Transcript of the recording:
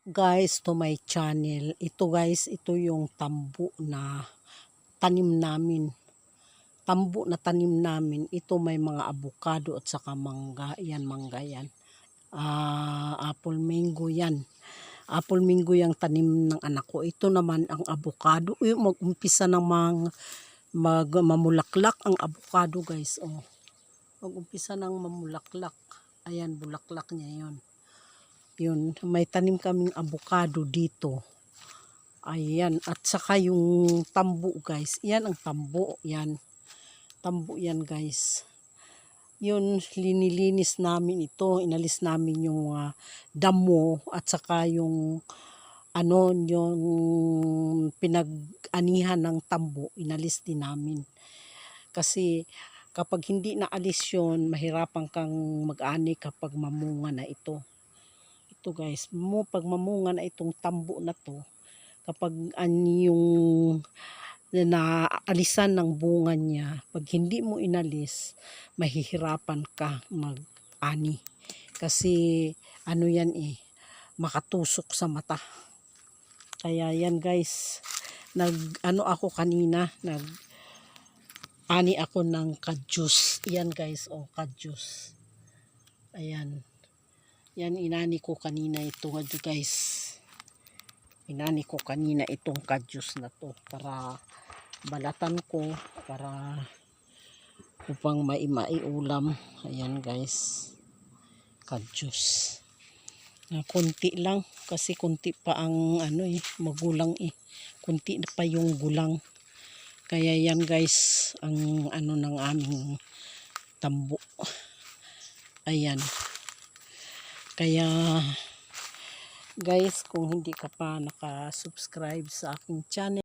Guys, to my channel. Ito guys, ito yung tambo na tanim namin. Tambo na tanim namin. Ito may mga avocado at saka mangga. Yan, mangga yan. Apple mango yan. Apple mango yung tanim ng anak ko. Ito naman ang avocado. Mag-umpisa ng mamulaklak ang avocado guys. Oh. Mag-umpisa ng mamulaklak. Ayan, bulaklak niya yon. Yun, may tanim kaming avocado dito. Ayan, at saka yung tambo guys. Yan ang tambo, yan. Tambo yan guys. Yun, linilinis namin ito. Inalis namin yung damo at saka yung yung pinag-anihan ng tambo. Inalis din namin. Kasi kapag hindi naalis yun, mahirapan kang mag-ani kapag mamunga na ito. Ito guys, pag mamunga na itong tambo na to, kapag yung naalisan ng bunga niya, pag hindi mo inalis, mahihirapan ka mag-ani. Kasi yan makatusok sa mata. Kaya yan guys, ako kanina, ani ako ng kadyus. Yan guys, kadyus. Ayan. Yan, inani ko kanina ito guys. Inani ko kanina itong kadyus na to para balatan ko para upang maiulam. Ayan guys. Kadyus. Kunti lang kasi kunti pa ang magulang Kunti pa yung gulang. Kaya yan guys ang ng aming tambo. Ayan. Kaya guys, kung hindi ka pa naka-subscribe sa aking channel,